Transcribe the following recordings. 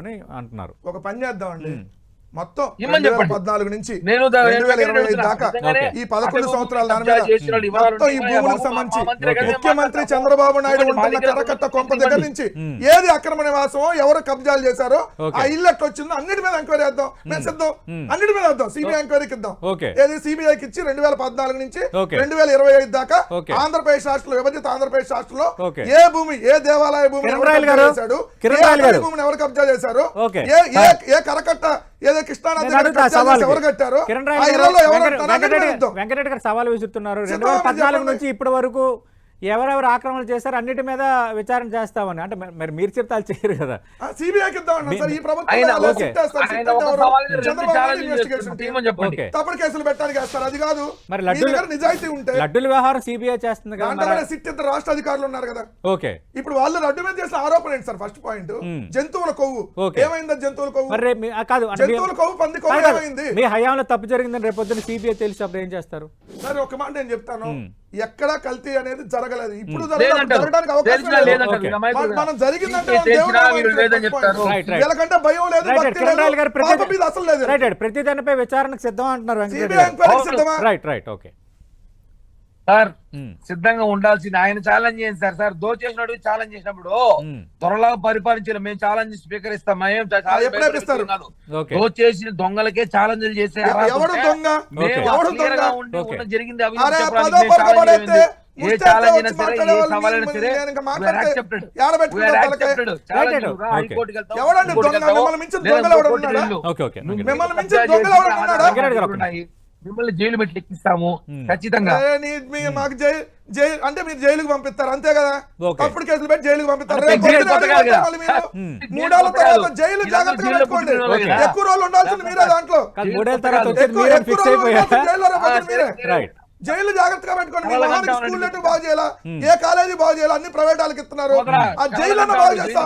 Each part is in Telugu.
అని అంటున్నారు. ఒక పని చేద్దామండి, మొత్తం ఇమ్మని చెప్పండి. 2014 నుంచి నేను 2025 దాకా ఓకే. ఈ 11 సంవత్సరాల దాని మీద మొత్తం ఈ భూములకు సంబంధించి ముఖ్యమంత్రి చంద్రబాబు నాయుడు ఉంటున్న కరకట్ట కొంప దగ్గర నుంచి ఏది అక్రమ నివాసమో ఎవరు కబ్జాలు చేశారో ఆ ఇల్లు ఎట్లా వచ్చిందో అన్నిటి మీద ఎంక్వైరీ చేద్దాం. మేము సిద్ధం, అన్నిటి మీద వద్దాం, సిబిఐ ఎంక్వైరీకి ఇద్దాం. ఏది సిబిఐకి ఇచ్చి 2014 నుంచి 2025 దాకా ఆంధ్రప్రదేశ్ రాష్ట్రంలో, విభజిత ఆంధ్రప్రదేశ్ రాష్ట్రంలో ఏ భూమి, ఏ దేవాలయ భూమి చేశాడు, భూమిని ఎవరు కబ్జా చేశారు, ఏ కరకట్ట ఏదో కృష్ణానది ఎవరు కట్టారు, వెంకటరెడ్డి గారు సవాల్ విసురుతున్నారు. 2014 నుంచి ఇప్పటి వరకు ఎవరెవరు ఆక్రమణలు చేశారు అన్నిటి మీద విచారణ చేస్తామని. అంటే మరి మీరు చెప్తే వాళ్ళు చేయరు కదా. తప్పుడు కేసులు పెట్టడానికి వేస్తారు, అది కాదు. మరి నిజాయితీ ఉంటే లడ్డూల వ్యవహారం సిబిఐ చేస్తుంది కదా. సిట్ రాష్ట్ర అధికారులు ఉన్నారు కదా. ఓకే, ఇప్పుడు వాళ్ళు లడ్డు మీద చేసిన ఆరోపణ ఏంటి సార్? ఫస్ట్ పాయింట్, జంతువుల కొవ్వు ఏమైంది? జంతువుల కొవ్వు కాదు, జంతువుల కొవ్వు, పంది కొవ్వు ఏమైంది? మీ హయాంలో తప్పు జరిగిందని రేపు పొద్దున్న సిబిఐ తెలిసి అప్పుడు ఏం చేస్తారు? సరే, ఒక మాట నేను చెప్తాను, ఎక్కడా కల్తీ అనేది జరగలేదు, ఇప్పుడు జరగడానికి అవకాశం లేదు. మనం జరిగిందంటే వీళ్ళకంటే భయం లేదు, అసలు లేదు. ప్రతి దానిపై విచారణకు సిద్ధం అంటున్నారు. సార్ సిద్ధంగా ఉండాల్సింది. ఆయన ఛాలెంజ్ చేయండి సార్. సార్ దోచేసినట్టు ఛాలెంజ్ చేసినప్పుడు త్వరలో పరిపాలించాలి, మేము ఛాలెంజ్ స్వీకరిస్తాం. దోచేసిన దొంగలకే ఛాలెంజ్లు చేసే జరిగింది. ఏ ఛాలెంజ్ అయినా సరే, ఏ సవాల్ అయినా సరే మిమ్మల్ని జైలు పెట్టి ఎక్కిస్తాము ఖచ్చితంగా. అంటే మీరు జైలుకు పంపిస్తారు అంతే కదా, తప్పుడు కేసులు పెట్టి జైలుకు పంపిస్తారు. 3 ఏళ్ల తర్వాత జైలు జాగ్రత్తగా పెట్టుకోండి, ఎక్కువ రోజులు ఉండాల్సింది మీరే దాంట్లో. జైలు జాగ్రత్తగా పెట్టుకోండి. స్కూల్ బాగు చేయాలా, ఏ కాలేజీ బాగు చేయాలా, అన్ని ప్రైవేట్ వాళ్ళకి ఇస్తున్నారు. ఆ జైలు బాగు చేస్తాం.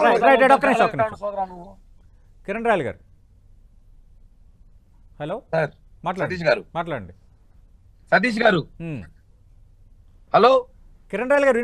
కిరణ్ రాయల్ గారు, హలో, మాట్లాడండి. సతీష్ గారు, హలో, కిరణ్ రాయల్ గారు.